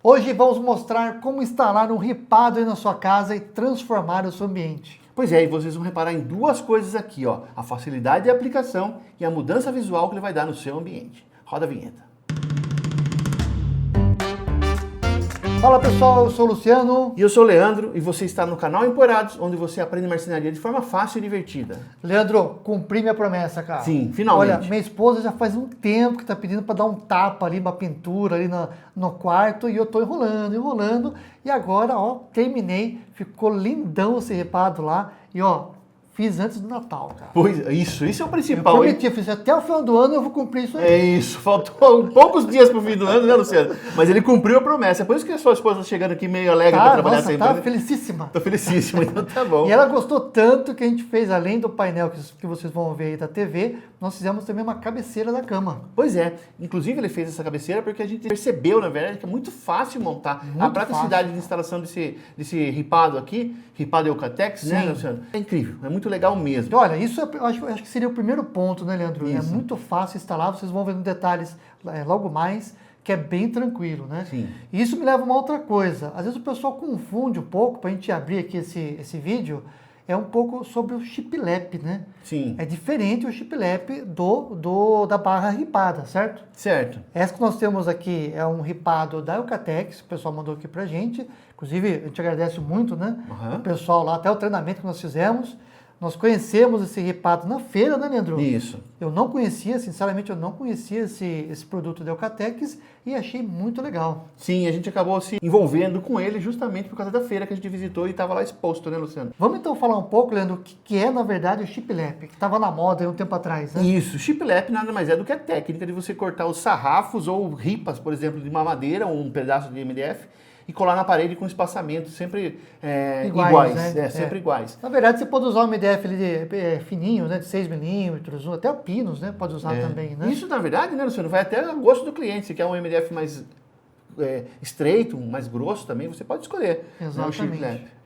Hoje vamos mostrar como instalar um ripado aí na sua casa e transformar o seu ambiente. Pois é, e vocês vão reparar em duas coisas aqui, ó. A facilidade de aplicação e a mudança visual que ele vai dar no seu ambiente. Roda a vinheta. Fala pessoal, eu sou o Luciano. E eu sou o Leandro e você está no canal Empoeirados, onde você aprende marcenaria de forma fácil e divertida. Leandro, cumpri minha promessa, cara. Sim, finalmente. Olha, minha esposa já faz um tempo que tá pedindo para dar um tapa ali, uma pintura ali no quarto, e eu tô enrolando, e agora, ó, terminei, ficou lindão esse ripado lá, e ó, fiz antes do Natal, cara. Pois, isso é o Eu principal. prometi, eu fiz até o final do ano, eu vou cumprir isso aí. É isso, faltou poucos dias pro fim do ano, né, Luciano? Mas ele cumpriu a promessa. É por isso que a sua esposa tá chegando aqui meio alegre pra trabalhar Nossa, sempre. tá né? felicíssima. Tô felicíssimo, então tá bom. E ela gostou tanto que a gente fez, além do painel que vocês vão ver aí da TV, nós fizemos também uma cabeceira da cama. Pois é, inclusive ele fez essa cabeceira porque a gente percebeu, na verdade, que é muito fácil montar. Muito A praticidade fácil. de instalação desse ripado aqui, ripado Eucatex, né, Sim. Luciano? É incrível, é muito legal mesmo. Então, olha, isso eu acho que seria o primeiro ponto, né, Leandro? É Isso. muito fácil instalar, vocês vão ver nos detalhes logo mais, que é bem tranquilo, né? Sim. E isso me leva a uma outra coisa. Às vezes o pessoal confunde um pouco, para a gente abrir aqui esse vídeo, é um pouco sobre o shiplap, né? Sim, É diferente o shiplap da barra ripada, certo? certo. Essa que nós temos aqui é um ripado da Eucatex, que o pessoal mandou aqui pra gente. Inclusive, a gente agradece muito, né? Aham. O pessoal lá, até o treinamento que nós fizemos. Nós conhecemos esse ripado na feira, né, Leandro? Isso. Eu não conhecia, sinceramente, eu não conhecia esse produto da Eucatex e achei muito legal. Sim, a gente acabou se envolvendo com ele justamente por causa da feira que a gente visitou e estava lá exposto, né, Luciano? Vamos então falar um pouco, Leandro, o que é, na verdade, o shiplap, que estava na moda aí um tempo atrás, né? Isso, shiplap nada mais é do que a técnica de você cortar os sarrafos ou ripas, por exemplo, de uma madeira ou um pedaço de MDF e colar na parede com espaçamento sempre iguais, né? sempre iguais. Na verdade, você pode usar um MDF ali fininho, né, de 6 milímetros, até pinos, né, pode usar também, né? Isso, na verdade, né, Luciano, vai até ao gosto do cliente. Se quer um MDF mais estreito, mais grosso também, você pode escolher. Né, o shiplap. Exatamente.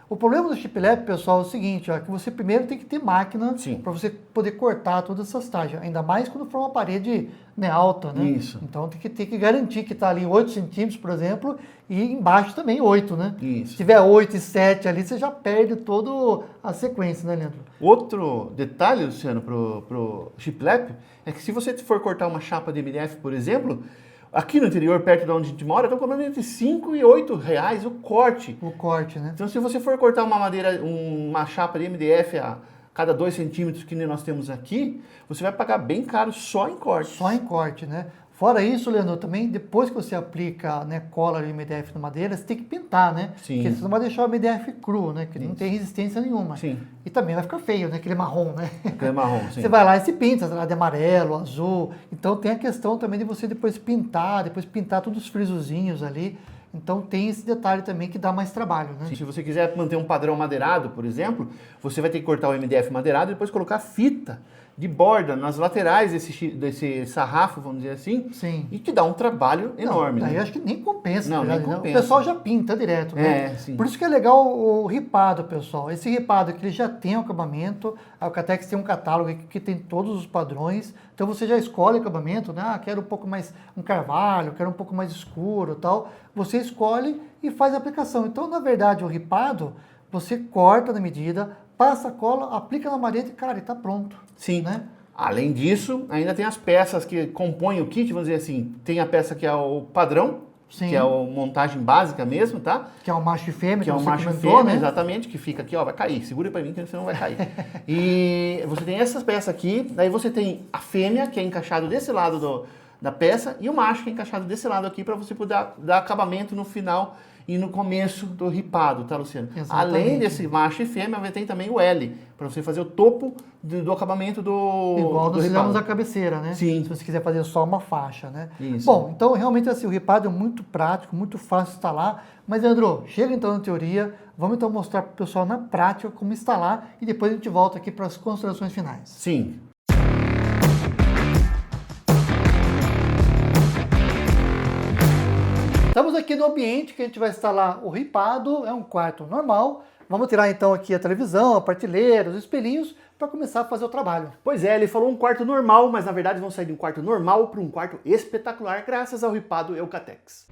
O problema do shiplap, pessoal, é o seguinte, ó, que você primeiro tem que ter máquina para você poder cortar todas essas taxas, ainda mais quando for uma parede, né, alta, né? Isso. Então tem que garantir que está ali 8 centímetros, por exemplo, e embaixo também 8, né? Isso. Se tiver 8 e 7 ali, você já perde toda a sequência, né, Leandro? Outro detalhe, Luciano, pro shiplap, é que se você for cortar uma chapa de MDF, por exemplo, aqui no interior, perto de onde a gente mora, estão cobrando entre 5 e 8 reais o corte. O corte, né? Então, se você for cortar uma chapa de MDF a cada 2 centímetros que nem nós temos aqui, você vai pagar bem caro só em corte. Só em corte, né? Fora isso, Leandro, também depois que você aplica, né, cola de MDF na madeira, você tem que pintar, né? Sim. Porque você não vai deixar o MDF cru, né? Que não tem resistência nenhuma. Sim. E também vai ficar feio, né? Aquele marrom, né? Aquele marrom, sim. Você vai lá e se pinta, lá de amarelo, azul. Então tem a questão também de você depois pintar todos os frisozinhos ali. Então tem esse detalhe também que dá mais trabalho, né? Se você quiser manter um padrão madeirado, por exemplo, você vai ter que cortar o MDF madeirado e depois colocar fita de borda nas laterais desse sarrafo, vamos dizer assim. Sim. E que dá um trabalho enorme. Daí né? eu acho que nem compensa. Não, na nem verdade, compensa. O pessoal já pinta direto, né? É, sim. Por isso que é legal o ripado, pessoal. Esse ripado que ele já tem o acabamento, a Eucatex tem um catálogo que tem todos os padrões, então você já escolhe o acabamento, né? Ah, quero um pouco mais um carvalho, quero um pouco mais escuro, tal. Você escolhe e faz a aplicação. Então, na verdade, o ripado, você corta na medida, passa a cola, aplica na parede e, cara, e tá pronto. Sim. Né? Além disso, ainda tem as peças que compõem o kit, vamos dizer assim. Tem a peça que é o padrão, Sim. que é a montagem básica mesmo, tá? Que é o macho e fêmea, Que é o você macho e comentou, fêmea, né? exatamente, que fica aqui, ó, vai cair. Segura pra mim que senão vai cair. E você tem essas peças aqui, daí você tem a fêmea, que é encaixado desse lado da peça, e o macho, que é encaixado desse lado aqui, para você poder dar acabamento no final e no começo do ripado, tá, Luciano? Exatamente. Além desse macho e fêmea, tem também o L, para você fazer o topo do acabamento Igual do nós fizemos ripado. a cabeceira, né? Sim. Se você quiser fazer só uma faixa, né? Isso. Bom, então realmente assim, o ripado é muito prático, muito fácil de instalar. Mas, Leandro, chega então na teoria, vamos então mostrar para o pessoal na prática como instalar e depois a gente volta aqui para as considerações finais. Sim. Estamos aqui no ambiente que a gente vai instalar o ripado, é um quarto normal. Vamos tirar então aqui a televisão, a prateleira, os espelhinhos, para começar a fazer o trabalho. Pois é, ele falou um quarto normal, mas na verdade vão sair de um quarto normal para um quarto espetacular, graças ao ripado Eucatex.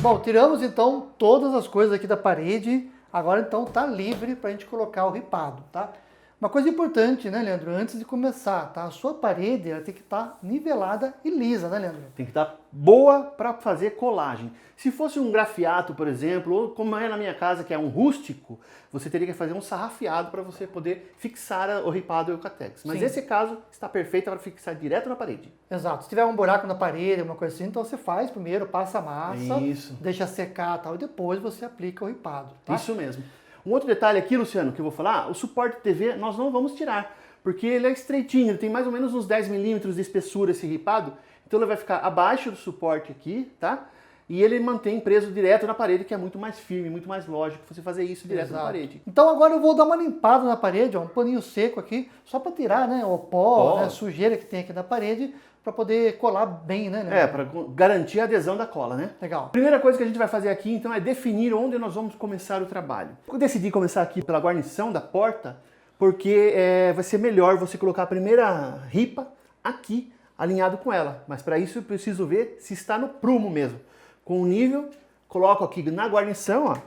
Bom, tiramos então todas as coisas aqui da parede, agora então tá livre para a gente colocar o ripado, tá? Uma coisa importante, né, Leandro, antes de começar, tá? A sua parede ela tem que estar nivelada e lisa, né, Leandro? Tem que estar boa para fazer colagem. Se fosse um grafiato, por exemplo, ou como é na minha casa, que é um rústico, você teria que fazer um sarrafiado para você poder fixar o ripado e o catex. Mas Sim. esse caso está perfeito para fixar direto na parede. Exato. Se tiver um buraco na parede, alguma coisa assim, então você faz primeiro, passa a massa, Isso. deixa secar tal, e depois você aplica o ripado, tá? Isso mesmo. Um outro detalhe aqui, Luciano, que eu vou falar, o suporte TV nós não vamos tirar, porque ele é estreitinho, ele tem mais ou menos uns 10 milímetros de espessura esse ripado, então ele vai ficar abaixo do suporte aqui, tá? E ele mantém preso direto na parede, que é muito mais firme, muito mais lógico você fazer isso direto na parede. Então agora eu vou dar uma limpada na parede, ó, um paninho seco aqui, só para tirar, né, o pó, né, a sujeira que tem aqui na parede, para poder colar bem, né? É, para garantir a adesão da cola, né? Legal. Primeira coisa que a gente vai fazer aqui, então, é definir onde nós vamos começar o trabalho. Eu decidi começar aqui pela guarnição da porta, porque vai ser melhor você colocar a primeira ripa aqui, alinhado com ela. Mas para isso eu preciso ver se está no prumo mesmo. Com o nível, coloco aqui na guarnição, ó,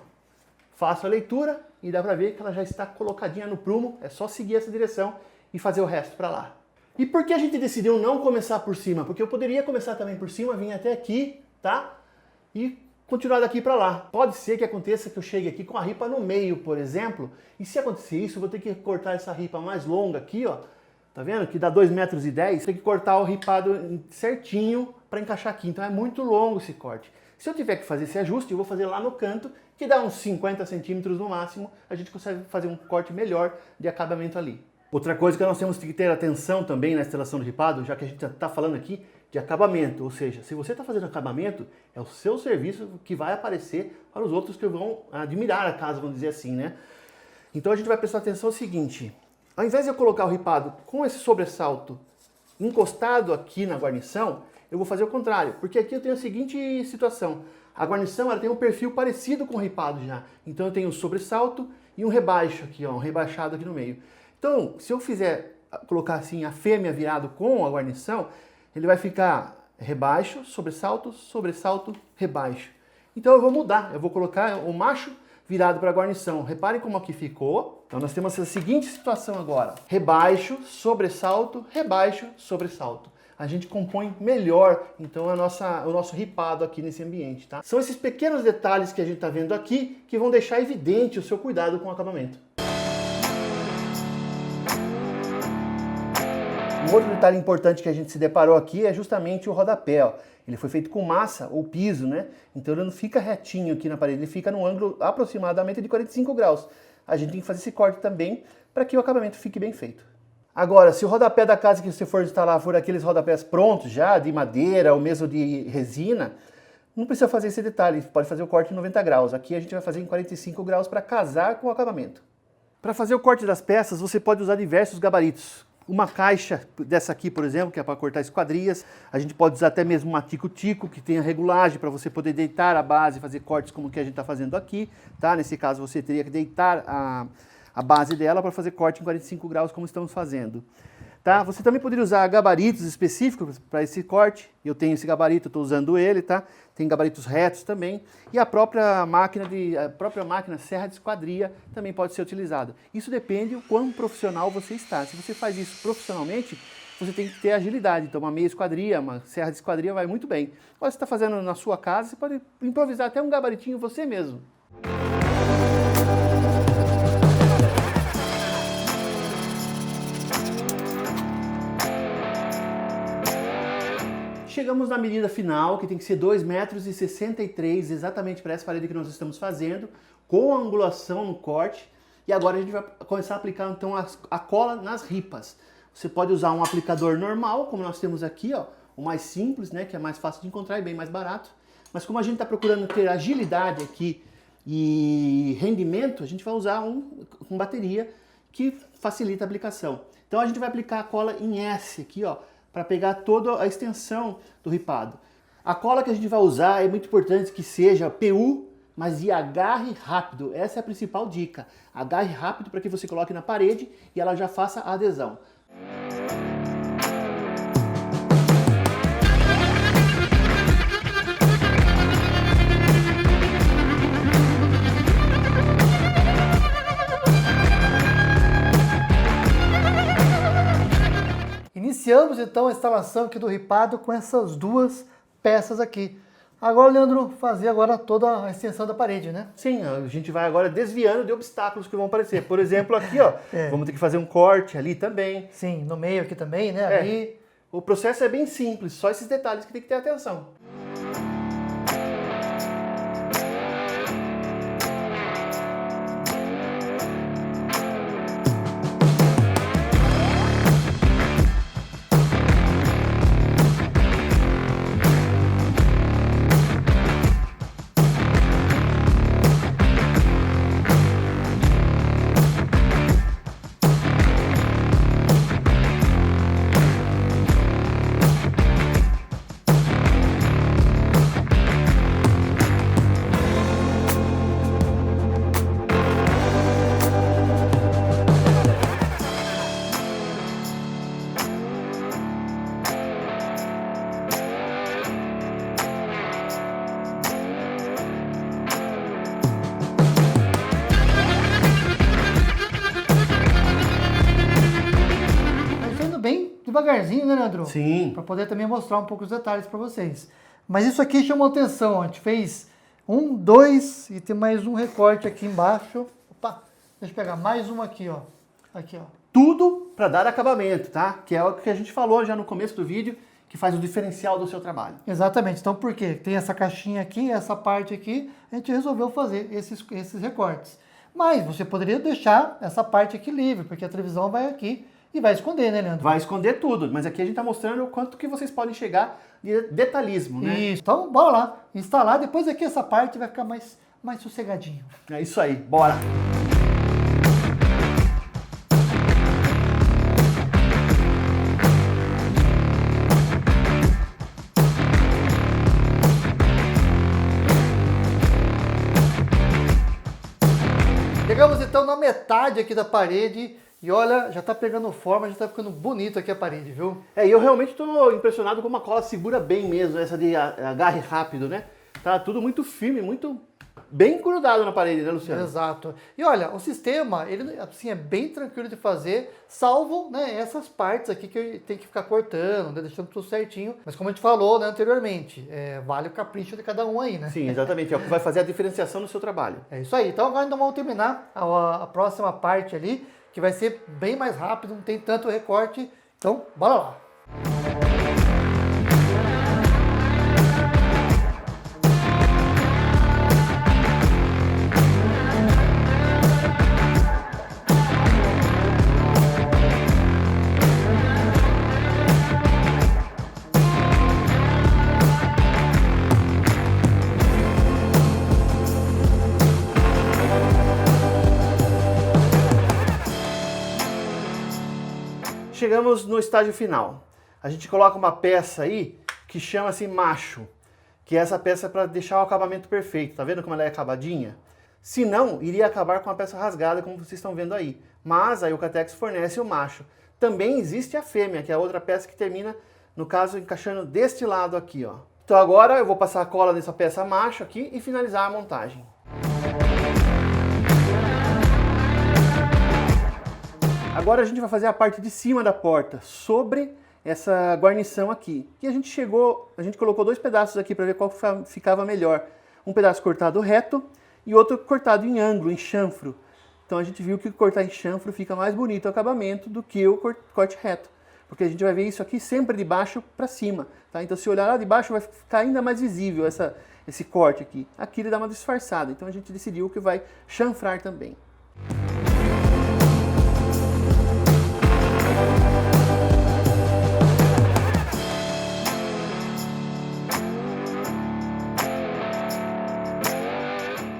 faço a leitura e dá para ver que ela já está colocadinha no prumo. É só seguir essa direção e fazer o resto para lá. E por que a gente decidiu não começar por cima? Porque eu poderia começar também por cima, vir até aqui, tá? E continuar daqui para lá. Pode ser que aconteça que eu chegue aqui com a ripa no meio, por exemplo. E se acontecer isso, eu vou ter que cortar essa ripa mais longa aqui, ó. Tá vendo? Que dá 2,10 metros. Tem que cortar o ripado certinho para encaixar aqui. Então é muito longo esse corte. Se eu tiver que fazer esse ajuste, eu vou fazer lá no canto, que dá uns 50 centímetros no máximo. A gente consegue fazer um corte melhor de acabamento ali. Outra coisa que nós temos que ter atenção também na instalação do ripado, já que a gente está falando aqui de acabamento, ou seja, se você está fazendo acabamento, é o seu serviço que vai aparecer para os outros que vão admirar a casa, vamos dizer assim, né? Então a gente vai prestar atenção ao seguinte, ao invés de eu colocar o ripado com esse sobressalto encostado aqui na guarnição, eu vou fazer o contrário, porque aqui eu tenho a seguinte situação, a guarnição ela tem um perfil parecido com o ripado já, então eu tenho um sobressalto e um rebaixo aqui, ó, um rebaixado aqui no meio. Então, se eu colocar assim a fêmea virado com a guarnição, ele vai ficar rebaixo, sobressalto, sobressalto, rebaixo. Então eu vou mudar, eu vou colocar o macho virado para a guarnição. Reparem como aqui ficou. Então nós temos a seguinte situação agora. Rebaixo, sobressalto, rebaixo, sobressalto. A gente compõe melhor, então, o nosso ripado aqui nesse ambiente, tá? São esses pequenos detalhes que a gente está vendo aqui que vão deixar evidente o seu cuidado com o acabamento. Um outro detalhe importante que a gente se deparou aqui é justamente o rodapé. Ó. Ele foi feito com massa ou piso, né? Então ele não fica retinho aqui na parede, ele fica num ângulo aproximadamente de 45 graus. A gente tem que fazer esse corte também para que o acabamento fique bem feito. Agora, se o rodapé da casa que você for instalar for aqueles rodapés prontos já, de madeira ou mesmo de resina, não precisa fazer esse detalhe, pode fazer o corte em 90 graus. Aqui a gente vai fazer em 45 graus para casar com o acabamento. Para fazer o corte das peças, você pode usar diversos gabaritos. Uma caixa dessa aqui, por exemplo, que é para cortar esquadrias. A gente pode usar até mesmo uma tico-tico, que tem a regulagem para você poder deitar a base e fazer cortes como que a gente está fazendo aqui. Tá? Nesse caso, você teria que deitar a base dela para fazer corte em 45 graus, como estamos fazendo. Tá? Você também poderia usar gabaritos específicos para esse corte. Eu tenho esse gabarito, estou usando ele, tá? Tem gabaritos retos também. E a própria máquina serra de esquadria também pode ser utilizada. Isso depende do quão profissional você está. Se você faz isso profissionalmente, você tem que ter agilidade. Então uma meia esquadria, uma serra de esquadria vai muito bem. Agora você está fazendo na sua casa, você pode improvisar até um gabaritinho você mesmo. Chegamos na medida final, que tem que ser 2,63 metros, exatamente para essa parede que nós estamos fazendo, com a angulação no corte. E agora a gente vai começar a aplicar então a cola nas ripas. Você pode usar um aplicador normal, como nós temos aqui, ó, o mais simples, né, que é mais fácil de encontrar e bem mais barato. Mas como a gente está procurando ter agilidade aqui e rendimento, a gente vai usar com bateria, que facilita a aplicação. Então a gente vai aplicar a cola em S aqui, ó, para pegar toda a extensão do ripado. A cola que a gente vai usar é muito importante que seja PU, mas de agarre rápido. Essa é a principal dica. Agarre rápido para que você coloque na parede e ela já faça a adesão. Iniciamos então a instalação aqui do ripado com essas duas peças aqui. Agora, Leandro, fazer agora toda a extensão da parede, né? Sim, a gente vai agora desviando de obstáculos que vão aparecer. Por exemplo, aqui, ó, vamos ter que fazer um corte ali também. Sim, no meio aqui também, né? Ali. O processo é bem simples, só esses detalhes que tem que ter atenção. Devagarzinho, né, Leandro? Sim. Para poder também mostrar um pouco os detalhes para vocês. Mas isso aqui chamou atenção, a gente fez 1, 2 e tem mais um recorte aqui embaixo. Opa, deixa eu pegar mais uma aqui, ó. Aqui, ó. Tudo para dar acabamento, tá? Que é o que a gente falou já no começo do vídeo, que faz o diferencial do seu trabalho. Exatamente. Então, por quê? Tem essa caixinha aqui, essa parte aqui, a gente resolveu fazer esses recortes. Mas você poderia deixar essa parte aqui livre, porque a televisão vai aqui e vai esconder, né, Leandro? Vai esconder tudo, mas aqui a gente está mostrando o quanto que vocês podem chegar de detalhismo, né? Isso. Então, bora lá, instalar, depois aqui essa parte vai ficar mais sossegadinho. É isso aí, bora! Chegamos então na metade aqui da parede e olha, já tá pegando forma, já tá ficando bonito aqui a parede, viu? E eu realmente estou impressionado como a cola segura bem mesmo, essa de agarre rápido, né? Tá tudo muito firme, muito bem grudado na parede, né, Luciano? Exato. E olha, o sistema, ele assim, é bem tranquilo de fazer, salvo, né, essas partes aqui que tem que ficar cortando, né, deixando tudo certinho. Mas como a gente falou, né, anteriormente, vale o capricho de cada um aí, né? Sim, exatamente. É o que vai fazer a diferenciação no seu trabalho. É isso aí. Então agora ainda vamos terminar a próxima parte ali, que vai ser bem mais rápido, não tem tanto recorte. Então, bora lá. Chegamos no estágio final. A gente coloca uma peça aí que chama-se macho, que é essa peça para deixar o acabamento perfeito. Tá vendo como ela é acabadinha? Se não, iria acabar com a peça rasgada, como vocês estão vendo aí. Mas a Eucatex fornece o macho. Também existe a fêmea, que é a outra peça que termina, no caso, encaixando deste lado aqui, ó. Então agora eu vou passar a cola nessa peça macho aqui e finalizar a montagem. Agora a gente vai fazer a parte de cima da porta, sobre essa guarnição aqui. E a gente colocou dois pedaços aqui para ver qual ficava melhor. Um pedaço cortado reto e outro cortado em ângulo, em chanfro. Então a gente viu que cortar em chanfro fica mais bonito o acabamento do que o corte reto. Porque a gente vai ver isso aqui sempre de baixo para cima. Tá? Então se olhar lá de baixo vai ficar ainda mais visível esse corte aqui. Aqui ele dá uma disfarçada. Então a gente decidiu que vai chanfrar também.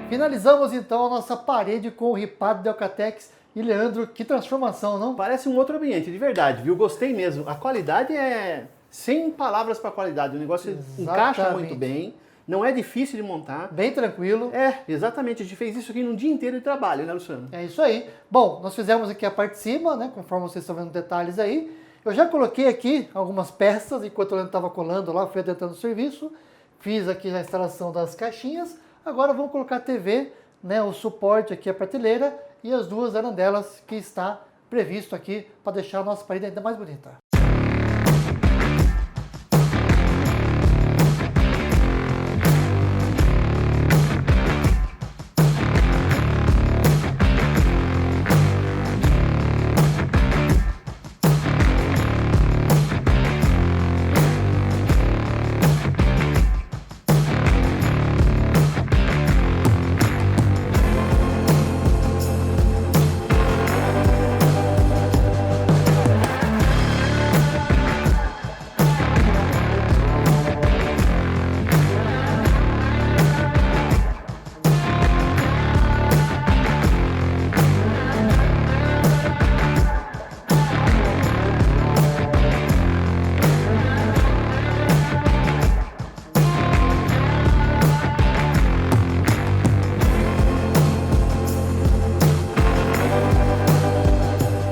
Finalizamos então a nossa parede com o ripado da Eucatex. E Leandro, que transformação, não? Parece um outro ambiente, de verdade, viu? Gostei mesmo. A qualidade é sem palavras para qualidade. O negócio encaixa muito bem, não é difícil de montar. Bem tranquilo. Exatamente. A gente fez isso aqui num dia inteiro de trabalho, né, Luciano? É isso aí. Bom, nós fizemos aqui a parte de cima, né? Conforme vocês estão vendo detalhes aí. Eu já coloquei aqui algumas peças, enquanto o Leandro estava colando lá, fui adiantando o serviço. Fiz aqui a instalação das caixinhas. Agora vamos colocar a TV, né, o suporte aqui, a prateleira e as duas arandelas que está previsto aqui para deixar a nossa parede ainda mais bonita.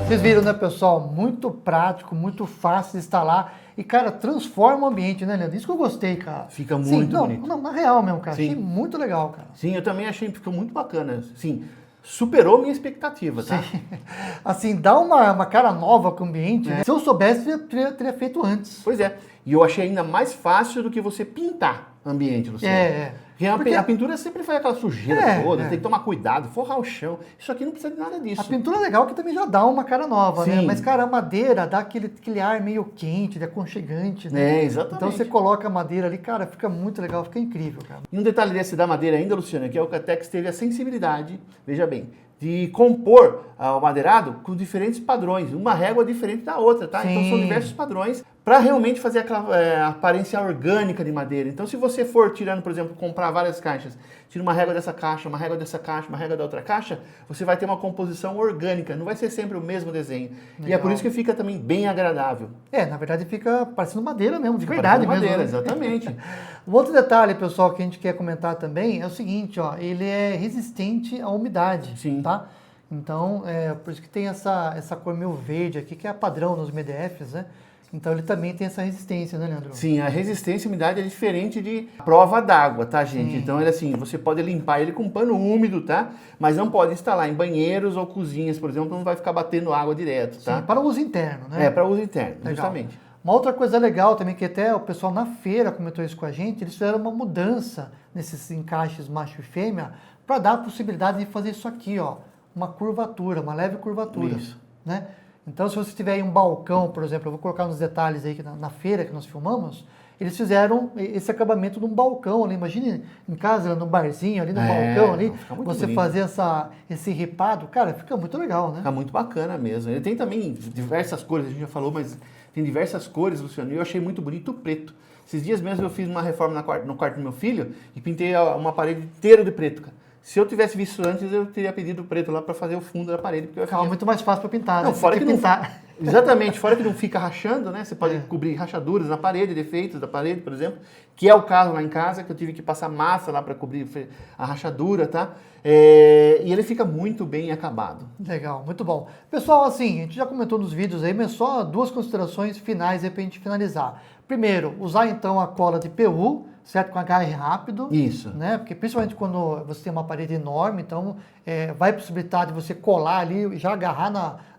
Vocês viram, né, pessoal? Muito prático, muito fácil de instalar e, cara, transforma o ambiente, né, Leandro? Isso que eu gostei, cara. Fica muito bonito. Não, na real mesmo, cara. Sim. Achei muito legal, cara. Sim, eu também achei que ficou muito bacana. Sim, superou minha expectativa, tá? Sim. Assim, dá uma cara nova com o ambiente, né? Se eu soubesse, eu teria feito antes. Pois é. E eu achei ainda mais fácil do que você pintar ambiente, Luciano. Porque a pintura sempre faz aquela sujeira toda, tem que tomar cuidado, forrar o chão. Isso aqui não precisa de nada disso. A pintura é legal que também já dá uma cara nova, né? Sim. Mas, cara, a madeira dá aquele ar meio quente, aconchegante, né? Exatamente. Então você coloca a madeira ali, cara, fica muito legal, fica incrível, cara. E um detalhe desse da madeira ainda, Luciano, é que a Eucatex teve a sensibilidade, veja bem, de compor o madeirado com diferentes padrões, uma régua diferente da outra, tá? Sim. Então são diversos padrões para realmente fazer aquela aparência orgânica de madeira. Então se você for tirando, por exemplo, comprar várias caixas, tira uma régua dessa caixa, uma régua dessa caixa, uma régua da outra caixa, você vai ter uma composição orgânica, não vai ser sempre o mesmo desenho. Legal. E é por isso que fica também bem agradável. Na verdade fica parecendo madeira mesmo, de verdade mesmo. Madeira, né? exatamente. Um outro detalhe, pessoal, que a gente quer comentar também é o seguinte, ó, ele é resistente à umidade, Sim. tá? Então, por isso que tem essa cor meio verde aqui, que é padrão nos MDFs, né? Então ele também tem essa resistência, né, Leandro? Sim, a resistência à umidade é diferente de prova d'água, tá, gente? Sim. Então ele assim, você pode limpar ele com pano úmido, tá? Mas não pode instalar em banheiros ou cozinhas, por exemplo, não vai ficar batendo água direto, tá? Sim, para uso interno, né? Para uso interno, Legal. justamente. Uma outra coisa legal também, que até o pessoal na feira comentou isso com a gente, eles fizeram uma mudança nesses encaixes macho e fêmea para dar a possibilidade de fazer isso aqui, ó, uma curvatura, uma leve curvatura. Isso. Né? Então, se você tiver aí um balcão, por exemplo, eu vou colocar nos detalhes aí que na feira que nós filmamos, eles fizeram esse acabamento de um balcão ali. Imagine em casa, no barzinho, ali no balcão ali, você bonito. fazer esse ripado, cara, fica muito legal, né? Fica muito bacana mesmo. Ele tem também diversas cores, a gente já falou, mas tem diversas cores, Luciano, e eu achei muito bonito o preto. Esses dias mesmo eu fiz uma reforma no quarto do meu filho e pintei uma parede inteira de preto, cara. Se eu tivesse visto antes, eu teria pedido o preto lá para fazer o fundo da parede. Porque Ficava muito mais fácil para pintar, não, né? fora que pintar. Exatamente, fora que não fica rachando, né? Você pode cobrir rachaduras na parede, defeitos da parede, por exemplo, que é o caso lá em casa, que eu tive que passar massa lá para cobrir a rachadura, tá? E ele fica muito bem acabado. Legal, muito bom. Pessoal, assim, a gente já comentou nos vídeos aí, mas só duas considerações finais aí pra gente finalizar. Primeiro, usar então a cola de PU, certo? Com agarre rápido. Isso. Né? Porque principalmente quando você tem uma parede enorme, então vai possibilitar de você colar ali e já agarrar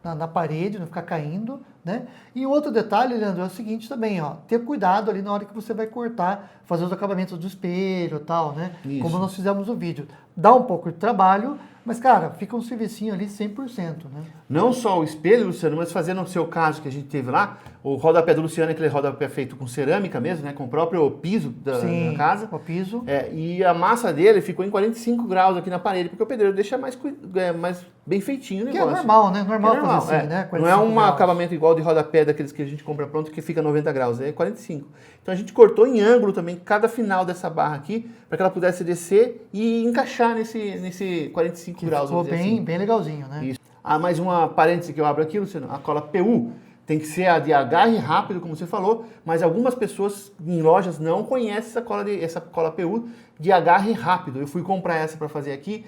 na parede, não ficar caindo, né? E outro detalhe, Leandro, é o seguinte também, ó, ter cuidado ali na hora que você vai cortar, fazer os acabamentos do espelho e tal, né? Isso. Como nós fizemos no vídeo. Dá um pouco de trabalho, mas, cara, fica um servicinho ali 100%, né? Não só o espelho, Luciano, mas fazendo no seu caso que a gente teve lá, o rodapé do Luciano é aquele rodapé feito com cerâmica mesmo, né? Com o próprio piso da casa. O piso. E a massa dele ficou em 45 graus aqui na parede, porque o pedreiro deixa mais bem feitinho o negócio. Que é normal, né? Normal, fazer assim, né? Não é um graus. acabamento igual de rodapé daqueles que a gente compra pronto que fica 90 graus, é 45. Então a gente cortou em ângulo também cada final dessa barra aqui, para que ela pudesse descer e encaixar nesse 45 graus. Ficou bem legalzinho, né? Isso. Mais uma parêntese que eu abro aqui, Luciano, a cola PU tem que ser a de agarre rápido, como você falou, mas algumas pessoas em lojas não conhecem essa cola PU de agarre rápido. Eu fui comprar essa para fazer aqui,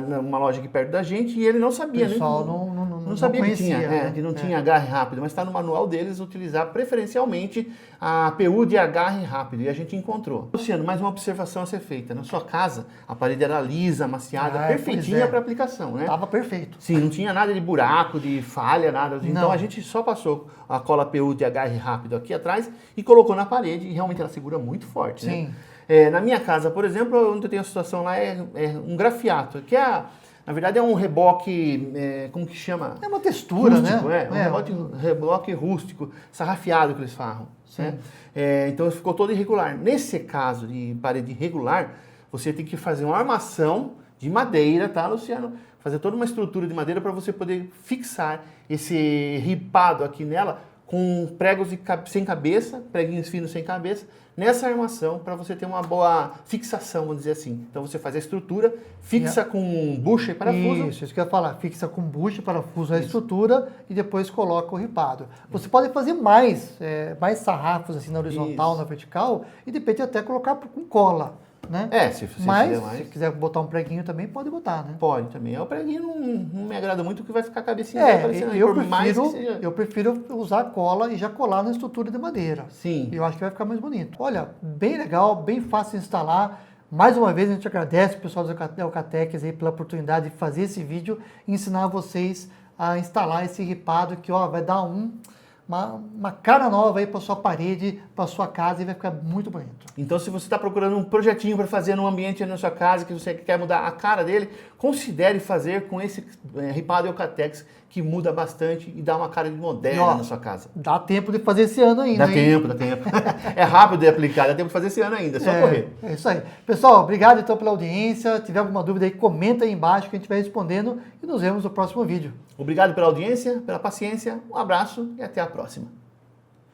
numa loja aqui perto da gente, e ele não sabia. O pessoal não sabia conhecia, que não tinha agarre rápido, mas está no manual deles utilizar preferencialmente a PU de agarre rápido, e a gente encontrou. Luciano, mais uma observação a ser feita. Na sua casa, a parede era lisa, amaciada, perfeitinha para aplicação, né? Tava perfeito. Sim, não tinha nada de buraco, de falha, nada. Então Não. a gente só passou a cola PU de agarre rápido aqui atrás e colocou na parede, e realmente ela segura muito forte, Sim. né? Na minha casa, por exemplo, onde eu tenho a situação lá é um grafiato, que na verdade é um reboque, como que chama? É uma textura, rústico, né? Reboque rústico, sarrafiado que eles falam. Né? Então ficou todo irregular. Nesse caso de parede irregular, você tem que fazer uma armação de madeira, tá, Luciano? Fazer toda uma estrutura de madeira para você poder fixar esse ripado aqui nela com pregos sem cabeça, preguinhos finos sem cabeça, nessa armação para você ter uma boa fixação, vamos dizer assim. Então você faz a estrutura, fixa com bucha e parafuso. Isso que eu ia falar. Fixa com bucha e parafuso a estrutura e depois coloca o ripado. Você pode fazer mais sarrafos assim na horizontal, na vertical e de repente até colocar com cola. né? Se você Mas, quiser mais. se quiser botar um preguinho também, pode botar, né? Pode também. O preguinho não me agrada muito, que vai ficar a cabecinha dele aparecendo aí, por mais que seja... eu prefiro usar cola e já colar na estrutura de madeira. Sim. Eu acho que vai ficar mais bonito. Olha, bem legal, bem fácil de instalar. Mais uma vez, a gente agradece o pessoal da Eucatex aí pela oportunidade de fazer esse vídeo e ensinar vocês a instalar esse ripado que, ó, vai dar uma cara nova aí para sua parede, para sua casa, e vai ficar muito bonito. Então, se você está procurando um projetinho para fazer num ambiente na sua casa, que você quer mudar a cara dele, considere fazer com esse ripado Eucatex, que muda bastante e dá uma cara de moderna na sua casa. Dá tempo de fazer esse ano ainda, Dá tempo. É rápido de aplicar, dá tempo de fazer esse ano ainda, é só correr. É isso aí. Pessoal, obrigado então pela audiência. Se tiver alguma dúvida aí, comenta aí embaixo que a gente vai respondendo e nos vemos no próximo vídeo. Obrigado pela audiência, pela paciência, um abraço e até a próxima.